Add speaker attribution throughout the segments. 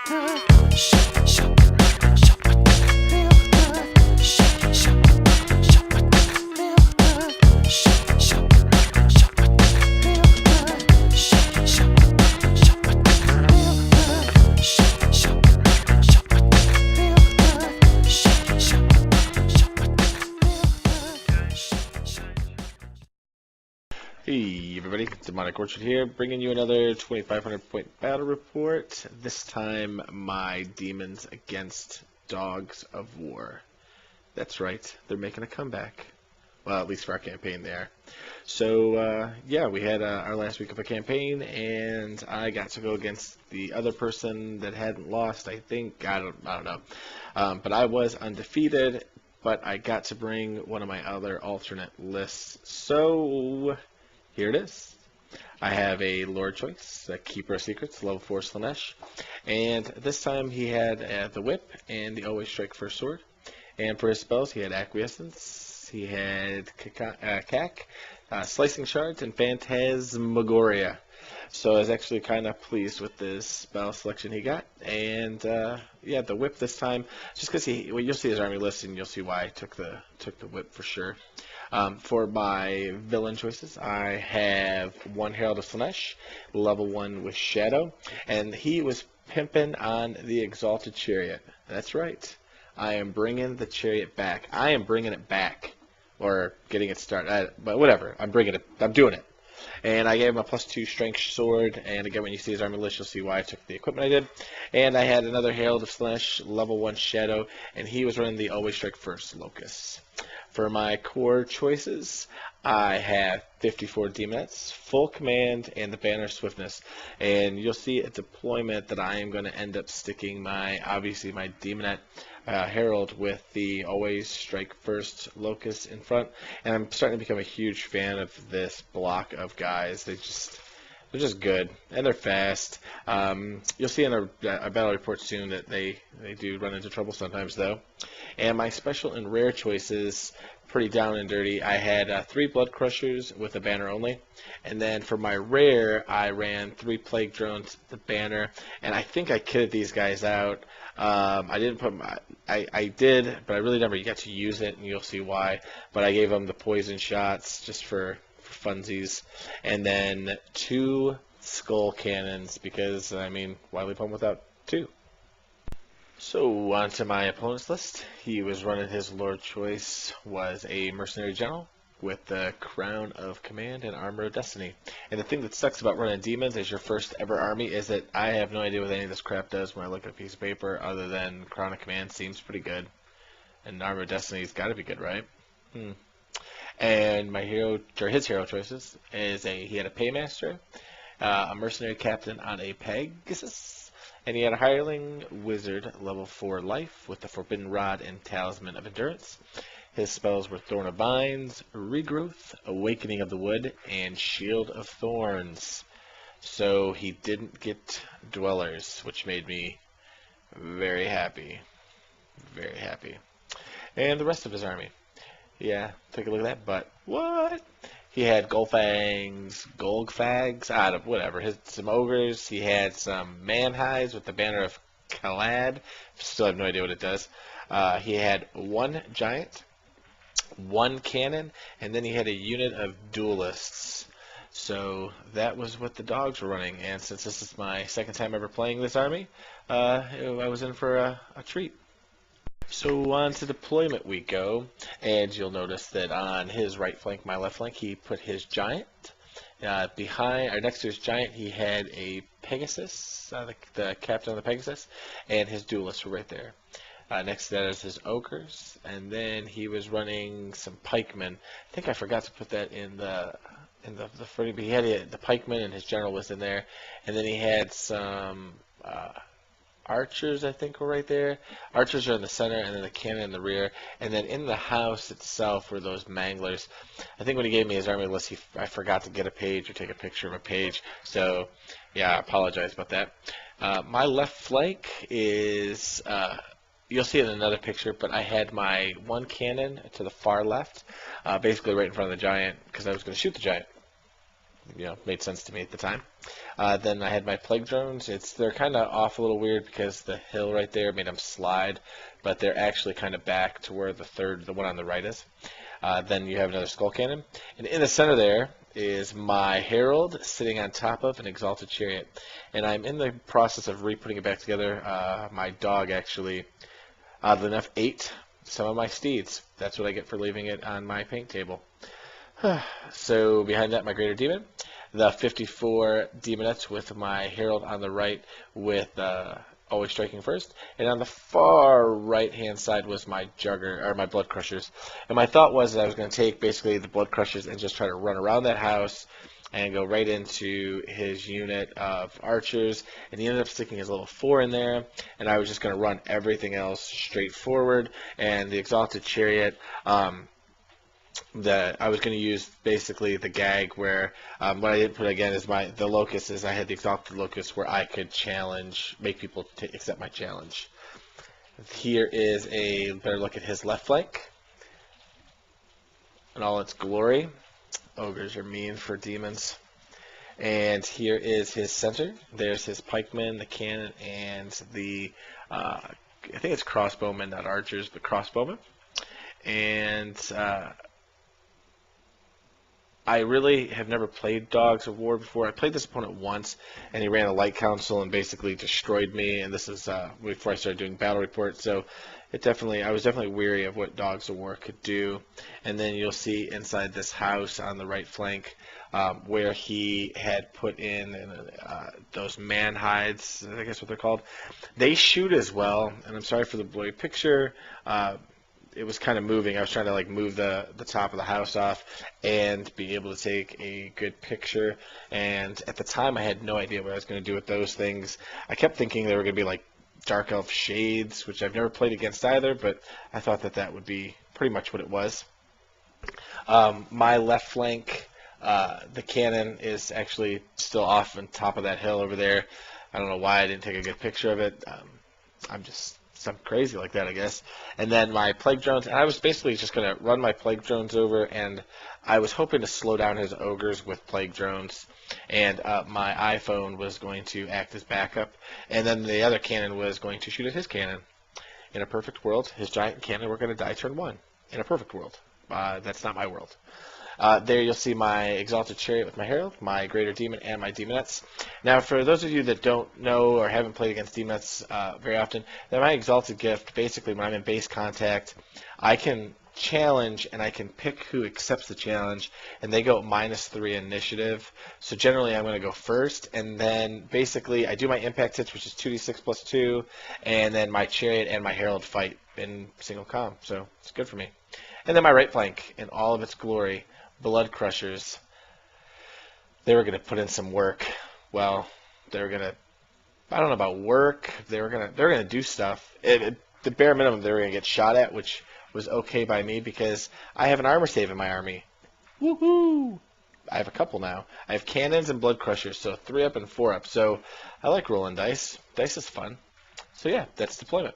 Speaker 1: Hey everybody, Demonic Orchard here, bringing you another 2,500 point battle report. This time, my demons against dogs of war. That's right, they're making a comeback. Well, at least for our campaign there. So, yeah, we had our last week of a campaign, and I got to go against the other person that hadn't lost, I think. I don't know. But I was undefeated, but I got to bring one of my other alternate lists. So here it is. I have a Lord Choice, a Keeper of Secrets, level 4 Slanesh, and this time he had the Whip and the Always Strike First Sword. And for his spells, he had Acquiescence, he had Cack, Slicing Shards, and Phantasmagoria. So I was actually kind of pleased with this spell selection he got. And yeah, the Whip this time, just because well, you'll see his army list and you'll see why I took the Whip for sure. For my villain choices, I have one Herald of Slanesh, level 1 with Shadow, and he was pimping on the Exalted Chariot. That's right. I am bringing the chariot back. I am bringing it back, or getting it started. But whatever, I'm bringing it. I'm doing it. And I gave him a +2 strength sword, and again, when you see his army list, you'll see why I took the equipment I did. And I had another Herald of Slanesh, level 1 Shadow, and he was running the Always Strike First Locust. For my core choices, I have 54 Demonettes, full command, and the Banner Swiftness. And you'll see a deployment that I am going to end up sticking obviously my Demonette Herald with the Always Strike First Locust in front. And I'm starting to become a huge fan of this block of guys. They're just good, and they're fast. You'll see in a battle report soon that they do run into trouble sometimes, though. And my special and rare choices, pretty down and dirty. I had 3 Blood Crushers with a banner only, and then for my rare, I ran 3 Plague Drones, the banner, and I think I kitted these guys out. I didn't put I did, but I really never got to use it, and you'll see why. But I gave them the poison shots just for funsies, and then 2 skull cannons because, I mean, why leave home without 2? So on to my opponent's list. He was running his Lord Choice, was a mercenary general with the Crown of Command and Armor of Destiny. And the thing that sucks about running demons as your first ever army is that I have no idea what any of this crap does when I look at a piece of paper, other than Crown of Command seems pretty good, and Armor of Destiny's got to be good, right? And my his hero choices is he had a Paymaster, a mercenary captain on a Pegasus, and he had a hireling wizard level 4 life with the Forbidden Rod and Talisman of Endurance. His spells were Thorn of Vines, Regrowth, Awakening of the Wood, and Shield of Thorns. So he didn't get Dwellers, which made me very happy. Very happy. And the rest of his army. Yeah, take a look at that, but what? He had Golfags, whatever. Some ogres. He had some manhides with the banner of Kalad. Still have no idea what it does. He had 1 giant, 1 cannon, and then he had a unit of duelists. So that was what the dogs were running. And since this is my second time ever playing this army, I was in for a treat. So on to deployment we go, and you'll notice that on his right flank, my left flank, he put his giant. Next to his giant, he had a Pegasus, the captain of the Pegasus, and his duelists were right there. Next to that is his ogres, and then he was running some pikemen. I think I forgot to put that in the footing, but he had the pikemen, and his general was in there, and then he had some archers, I think, were right there. Archers are in the center, and then the cannon in the rear. And then in the house itself were those manglers. I think when he gave me his army list, I forgot to get a page or take a picture of a page. So, yeah, I apologize about that. My left flank is, you'll see it in another picture, but I had my 1 cannon to the far left, basically right in front of the giant, because I was going to shoot the giant. made sense to me at the time. Then I had my plague drones. They're kind of off a little weird because the hill right there made them slide, but they're actually kind of back to where the one on the right is. Then you have another skull cannon, and in the center there is my herald sitting on top of an exalted chariot, and I'm in the process of re-putting it back together. My dog actually, oddly enough, ate some of my steeds. That's what I get for leaving it on my paint table. So behind that, my greater demon, the 54 demonettes with my herald on the right with always striking first, and on the far right hand side was my my blood crushers. And my thought was that I was going to take basically the blood crushers and just try to run around that house and go right into his unit of archers, and he ended up sticking his little 4 in there, and I was just going to run everything else straight forward. And the exalted chariot, that I was going to use basically the gag where what I didn't put again is the locust is I had the exalted locust where I could make people accept my challenge. Here is a better look at his left flank in all its glory. Ogres are mean for demons. And here is his center. There's his pikemen, the cannon, and the I think it's crossbowmen, not archers, but crossbowmen. And I really have never played Dogs of War before. I played this opponent once, and he ran a light council and basically destroyed me. And this is before I started doing battle reports, so I was definitely weary of what Dogs of War could do. And then you'll see inside this house on the right flank where he had put in those man hides, I guess what they're called. They shoot as well, and I'm sorry for the blurry picture. It was kind of moving. I was trying to move the top of the house off and be able to take a good picture. And at the time, I had no idea what I was going to do with those things. I kept thinking they were going to be like Dark Elf Shades, which I've never played against either, but I thought that would be pretty much what it was. My left flank, the cannon is actually still off on top of that hill over there. I don't know why I didn't take a good picture of it. I'm just something crazy like that, I guess. And then my plague drones, and I was basically just going to run my plague drones over, and I was hoping to slow down his ogres with plague drones, and my iPhone was going to act as backup, and then the other cannon was going to shoot at his cannon. In a perfect world, his giant cannon were going to die turn 1. In a perfect world. That's not my world. There you'll see my exalted chariot with my herald, my greater demon, and my demonettes. Now, for those of you that don't know or haven't played against demonettes very often, then my exalted gift, basically when I'm in base contact, I can challenge and I can pick who accepts the challenge, and they go -3 initiative. So generally I'm going to go first, and then basically I do my impact hits, which is 2d6 plus 2, and then my chariot and my herald fight in single comm. So it's good for me. And then my right flank in all of its glory. Blood crushers, they were going to put in some work. Well, they were going to, I don't know about work, they're going to do stuff. The bare minimum they were going to get shot at, which was okay by me because I have an armor save in my army. Woohoo! I have a couple now. I have cannons and blood crushers, so 3 up and 4 up. So I like rolling dice. Dice is fun. So yeah, that's deployment.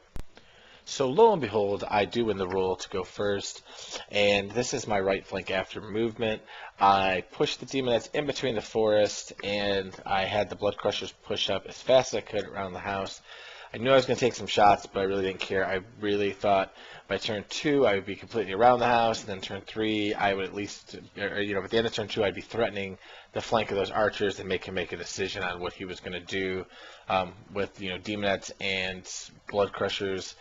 Speaker 1: So lo and behold, I do win the roll to go first, and this is my right flank after movement. I pushed the demonettes in between the forest, and I had the blood crushers push up as fast as I could around the house. I knew I was going to take some shots, but I really didn't care. I really thought by turn 2 I would be completely around the house, and then turn 3 I would at least, at the end of turn 2 I'd be threatening the flank of those archers and make him make a decision on what he was going to do with demonettes and blood crushers.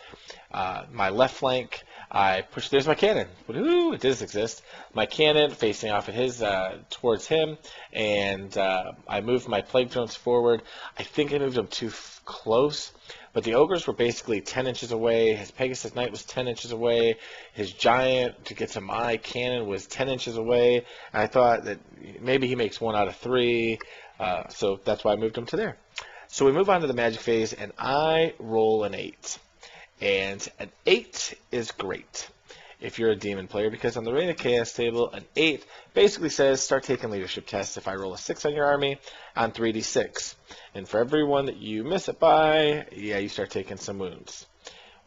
Speaker 1: My left flank, I pushed. There's my cannon. Woohoo! It does exist. My cannon facing off at his towards him, and I moved my plague drones forward. I think I moved them too close, but the ogres were basically 10 inches away. His Pegasus Knight was 10 inches away. His giant to get to my cannon was 10 inches away. And I thought that maybe he makes 1 out of 3, so that's why I moved him to there. So we move on to the magic phase, and I roll an 8. And an 8 is great if you're a demon player, because on the Reign of Chaos table, an 8 basically says start taking leadership tests. If I roll a 6 on your army, on 3d6. And for every one that you miss it by, yeah, you start taking some wounds.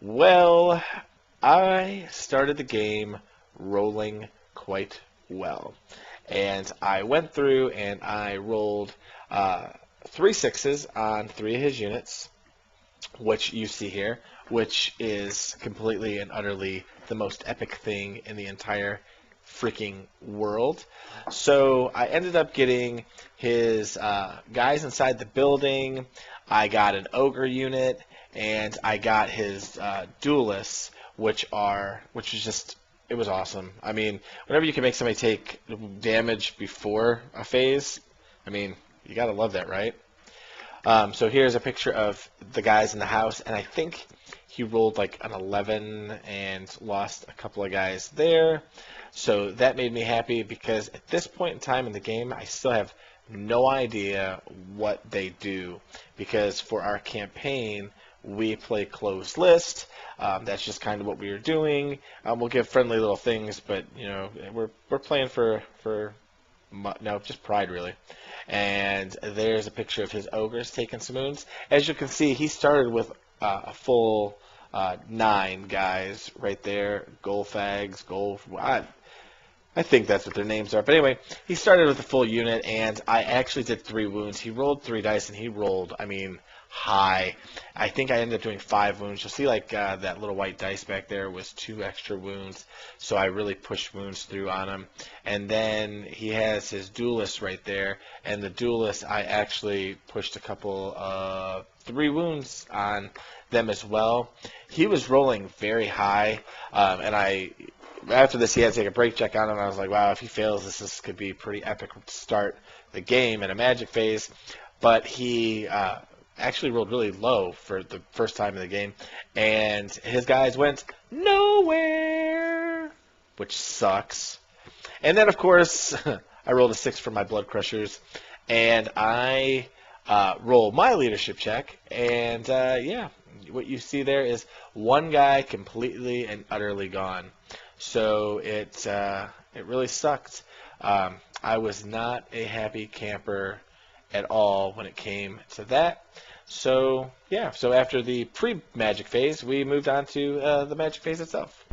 Speaker 1: Well, I started the game rolling quite well. and I went through and I rolled 3 sixes on 3 of his units, which you see here, which is completely and utterly the most epic thing in the entire freaking world. So I ended up getting his guys inside the building. I got an ogre unit, and I got his duelists, which is just, it was awesome. I mean, whenever you can make somebody take damage before a phase, I mean, you gotta love that, right? So here's a picture of the guys in the house, and I think he rolled like an 11 and lost a couple of guys there. So that made me happy, because at this point in time in the game, I still have no idea what they do, because for our campaign, we play closed list. That's just kind of what we were doing. We'll give friendly little things, but you know, we're playing for no, just pride, really. And there's a picture of his ogres taking some wounds. As you can see, he started with a full 9 guys right there. Golfags, I think that's what their names are. But anyway, he started with a full unit, and I actually did 3 wounds. He rolled 3 dice, and he rolled, I mean, high. I think I ended up doing 5 wounds. You'll see like that little white dice back there was 2 extra wounds, so I really pushed wounds through on him. And then he has his duelist right there, and the duelist, I actually pushed a couple 3 wounds on them as well. He was rolling very high, and after this, he had to take a break check on him. I was like, wow, if he fails, this could be pretty epic to start the game in a magic phase. But he actually rolled really low for the first time in the game, and his guys went nowhere, which sucks. And then, of course, I rolled a 6 for my Blood Crushers, and I roll my leadership check, and yeah, what you see there is one guy completely and utterly gone. So it really sucked. I was not a happy camper at all when it came to that. So yeah, so after the pre-magic phase, we moved on to the magic phase itself.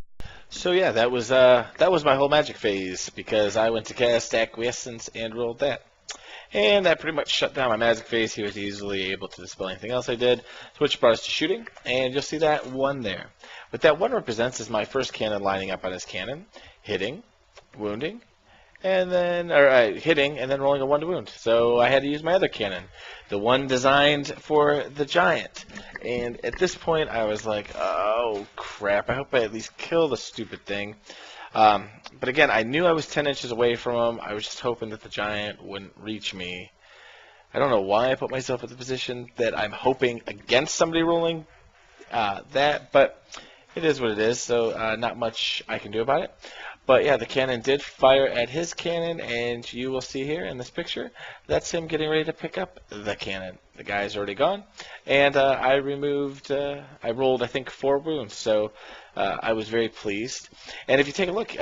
Speaker 1: So yeah, that was my whole magic phase, because I went to cast Acquiescence and rolled that. And that pretty much shut down my magic phase. He was easily able to dispel anything else I did, which brought us to shooting, and you'll see that 1 there. What that 1 represents is my first cannon lining up on his cannon, hitting, wounding, and then hitting and then rolling a 1 to wound. So I had to use my other cannon, the one designed for the giant. And at this point, I was like, oh crap! I hope I at least kill the stupid thing. But again, I knew I was 10 inches away from him. I was just hoping that the giant wouldn't reach me. I don't know why I put myself in the position that I'm hoping against somebody rolling that, but it is what it is, so not much I can do about it. But yeah, the cannon did fire at his cannon, and you will see here in this picture, that's him getting ready to pick up the cannon. The guy's already gone, and I rolled, I think, 4 wounds, so I was very pleased. And if you take a look,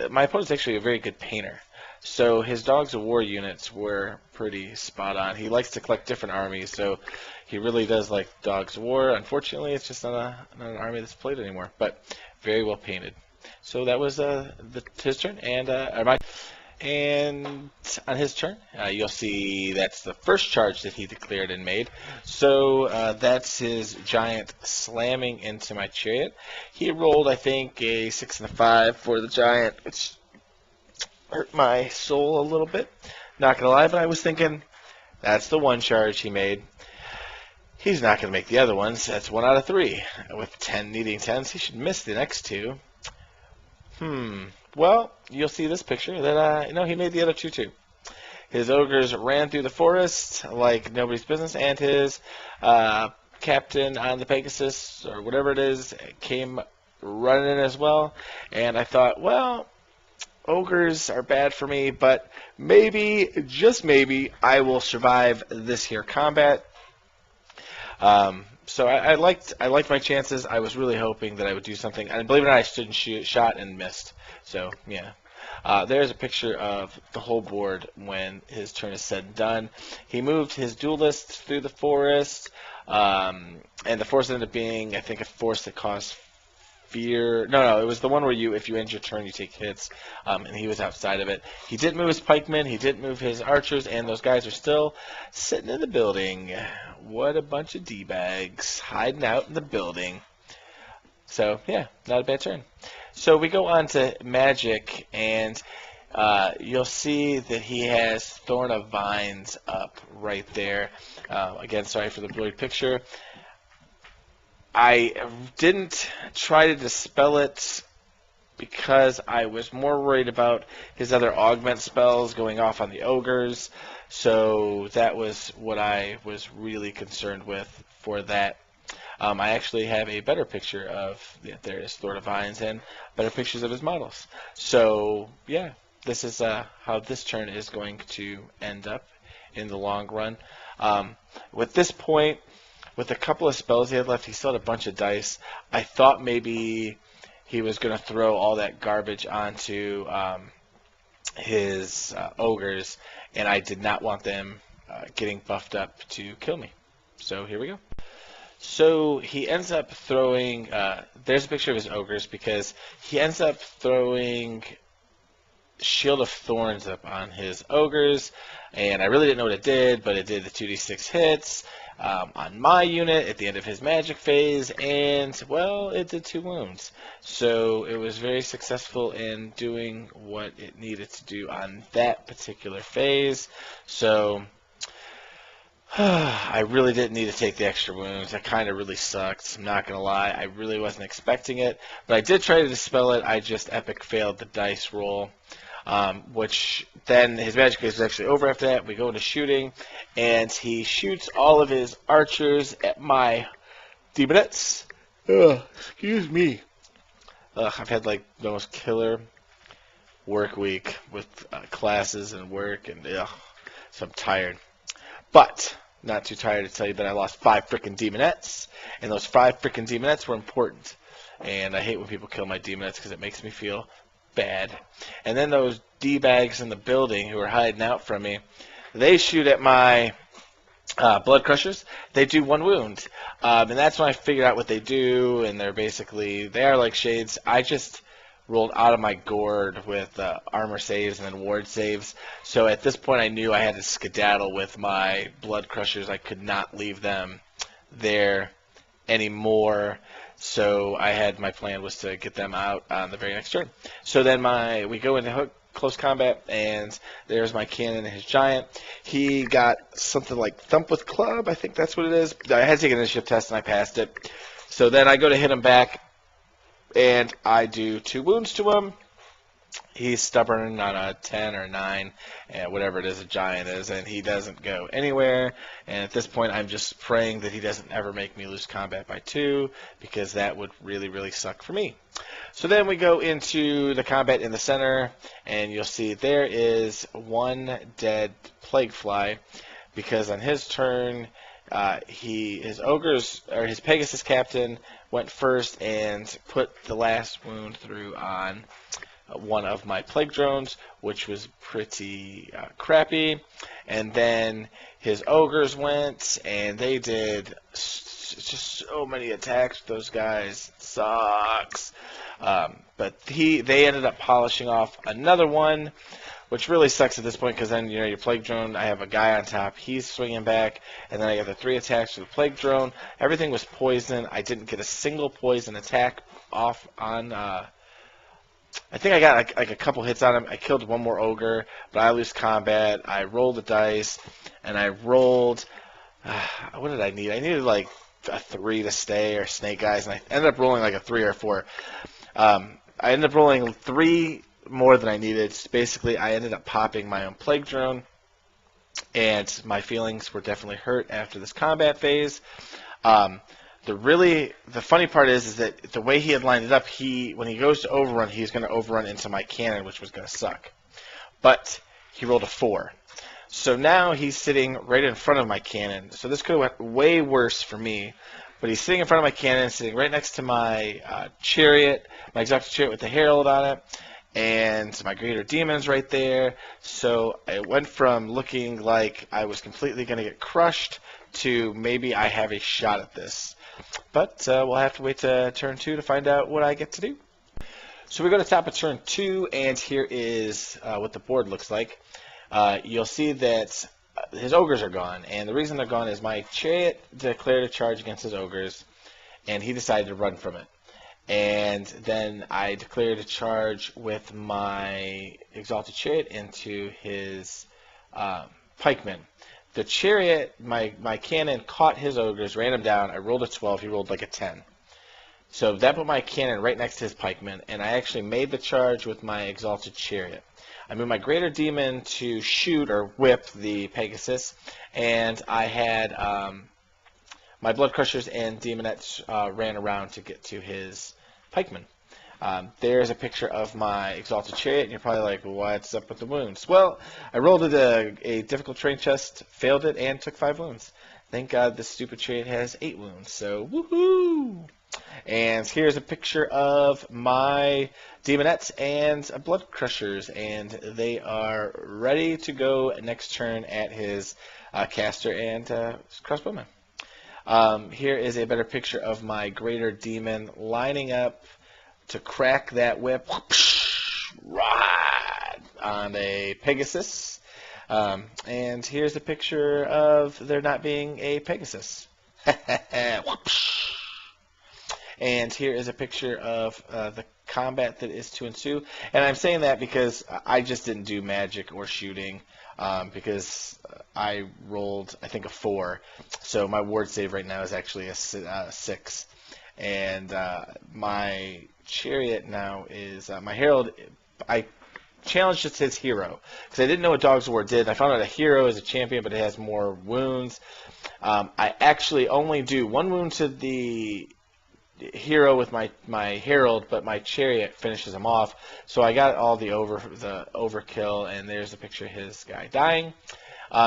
Speaker 1: my opponent's actually a very good painter. So his Dogs of War units were pretty spot on. He likes to collect different armies, so he really does like Dogs of War. Unfortunately, it's just not an army that's played anymore, but very well painted. So that was his turn, and on his turn, you'll see that's the first charge that he declared and made. So that's his giant slamming into my chariot. He rolled, I think, a 6 and a 5 for the giant, which hurt my soul a little bit. Not gonna lie, but I was thinking, that's the 1 charge he made. He's not gonna make the other ones. That's 1 out of 3. With 10 needing 10s, he should miss the next 2. Well, you'll see this picture that he made the other 2 too. His ogres ran through the forest like nobody's business, and his captain on the Pegasus, or whatever it is, came running as well. And I thought, well, ogres are bad for me, but maybe, just maybe, I will survive this here combat. So I liked my chances. I was really hoping that I would do something, and believe it or not, I stood and shot and missed. So yeah, there's a picture of the whole board when his turn is said and done. He moved his duelist through the forest, and the forest ended up being, I think, a forest that cost fear. No, it was the one where if you end your turn, you take hits, and he was outside of it. He didn't move his pikemen, he didn't move his archers, and those guys are still sitting in the building. What a bunch of D-bags hiding out in the building. So, yeah, not a bad turn. So we go on to Magic, and you'll see that he has Thorn of Vines up right there. Again, sorry for the blurry picture. I didn't try to dispel it because I was more worried about his other augment spells going off on the ogres. So that was what I was really concerned with for that. I actually have a better picture of there is Thorn of Vines and better pictures of his models. So yeah, this is how this turn is going to end up in the long run. With this point, with a couple of spells he had left, he still had a bunch of dice. I thought maybe he was going to throw all that garbage onto his ogres, and I did not want them getting buffed up to kill me. So here we go. So he ends up throwing, there's a picture of his ogres, because he ends up throwing Shield of Thorns up on his ogres, and I really didn't know what it did, but it did the 2d6 hits on my unit at the end of his magic phase, and, well, it did 2 wounds. So it was very successful in doing what it needed to do on that particular phase. So I really didn't need to take the extra wounds. That kind of really sucked. I'm not going to lie. I really wasn't expecting it. But I did try to dispel it. I just epic failed the dice roll. Which then his magic phase was actually over after that. We go into shooting, and he shoots all of his archers at my Daemons. Excuse me. I've had like the most killer work week with classes and work, and so I'm tired. But not too tired to tell you that I lost 5 frickin' Daemonettes, and those 5 frickin' Daemonettes were important. And I hate when people kill my Daemonettes because it makes me feel bad. And then those D-bags in the building who are hiding out from me, they shoot at my Blood Crushers. They do 1 wound. And that's when I figured out what they do, and they are like shades. I just rolled out of my gourd with armor saves and then ward saves. So at this point I knew I had to skedaddle with my Blood Crushers. I could not leave them there anymore. So my plan was to get them out on the very next turn. So then we go into close combat, and there's my cannon and his giant. He got something like Thump with Club, I think that's what it is. I had to take an initiative test and I passed it. So then I go to hit him back, and I do 2 wounds to him. He's stubborn on a 10 or 9, and whatever it is a giant is, and he doesn't go anywhere. And at this point, I'm just praying that he doesn't ever make me lose combat by 2, because that would really, really suck for me. So then we go into the combat in the center, and you'll see there is 1 dead plague fly, because on his turn, his ogres, or his Pegasus captain, went first and put the last wound through on one of my plague drones, which was pretty crappy. And then his ogres went, and they did just so many attacks. Those guys sucks. But they ended up polishing off another one, which really sucks at this point, because then your plague drone, I have a guy on top, he's swinging back, and then I got the 3 attacks to the plague drone. Everything was poison. I didn't get a single poison attack off on I think I got like a couple hits on him. I killed 1 more ogre, but I lose combat. I rolled the dice, and I rolled, what did I need? I needed like a 3 to stay, or snake eyes, and I ended up rolling like a 3 or 4. I ended up rolling 3 more than I needed. Basically, I ended up popping my own plague drone, and my feelings were definitely hurt after this combat phase. The funny part is that the way he had lined it up, when he goes to overrun, he's going to overrun into my cannon, which was going to suck. But he rolled a 4. So now he's sitting right in front of my cannon. So this could have went way worse for me. But he's sitting in front of my cannon, sitting right next to my chariot, my exotic chariot with the herald on it. and my greater demon's right there. So it went from looking like I was completely going to get crushed to maybe I have a shot at this. But we'll have to wait to turn 2 to find out what I get to do. So we go to top of turn 2, and here is what the board looks like. You'll see that his ogres are gone, and the reason they're gone is my chariot declared a charge against his ogres, and he decided to run from it. And then I declared a charge with my exalted chariot into his pikemen. The chariot, my cannon caught his ogres, ran him down. I rolled a 12. He rolled like a 10. So that put my cannon right next to his pikemen, and I actually made the charge with my exalted chariot. I moved my greater demon to shoot or whip the Pegasus, and I had my blood crushers and demonettes ran around to get to his pikemen. There's a picture of my exalted chariot, and you're probably like, what's up with the wounds? Well, I rolled a difficult terrain chest, failed it, and took 5 wounds. Thank God this stupid chariot has 8 wounds, so woohoo! And here's a picture of my demonettes and blood crushers, and they are ready to go next turn at his caster and crossbowman. Here is a better picture of my greater demon lining up to crack that whip right on a Pegasus. And here's a picture of there not being a Pegasus. And here is a picture of the combat that is to ensue. And I'm saying that because I just didn't do magic or shooting because I rolled, I think, a 4. So my ward save right now is actually a 6. And my chariot now is my herald. I challenged just his hero because I didn't know what Dogs of War did. I found out a hero is a champion, but it has more wounds. I actually only do 1 wound to the hero with my herald, but my chariot finishes him off. So I got all the overkill, and there's a picture of his guy dying.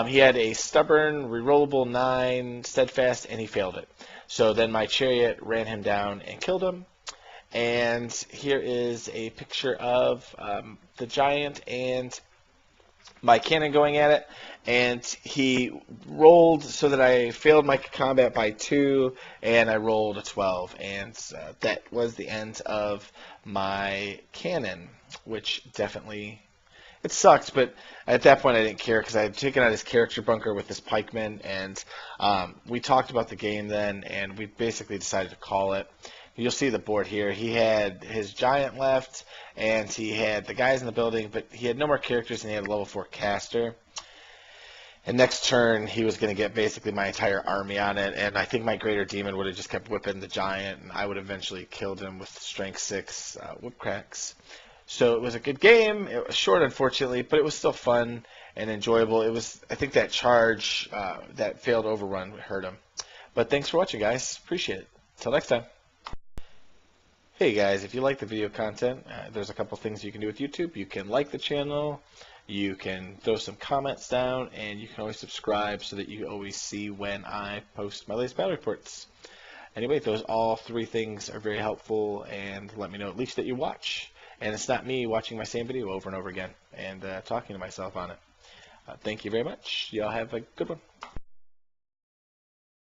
Speaker 1: He had a stubborn, rerollable 9 steadfast, and he failed it. So then my chariot ran him down and killed him. And here is a picture of the giant and my cannon going at it, and he rolled so that I failed my combat by 2, and I rolled a 12, and that was the end of my cannon, which definitely, it sucked, but at that point I didn't care because I had taken out his character bunker with his pikeman, and we talked about the game then, and we basically decided to call it. You'll see the board here. He had his giant left, and he had the guys in the building, but he had no more characters, and he had a level 4 caster. And next turn, he was going to get basically my entire army on it, and I think my greater demon would have just kept whipping the giant, and I would have eventually killed him with strength 6 whip cracks. So it was a good game. It was short, unfortunately, but it was still fun and enjoyable. It was, I think that charge, that failed overrun hurt him. But thanks for watching, guys. Appreciate it. Until next time. Hey guys, if you like the video content, there's a couple things you can do with YouTube. You can like the channel, you can throw some comments down, and you can always subscribe so that you always see when I post my latest battle reports. Anyway, those all 3 things are very helpful, and let me know at least that you watch. And it's not me watching my same video over and over again and talking to myself on it. Thank you very much. Y'all have a good one.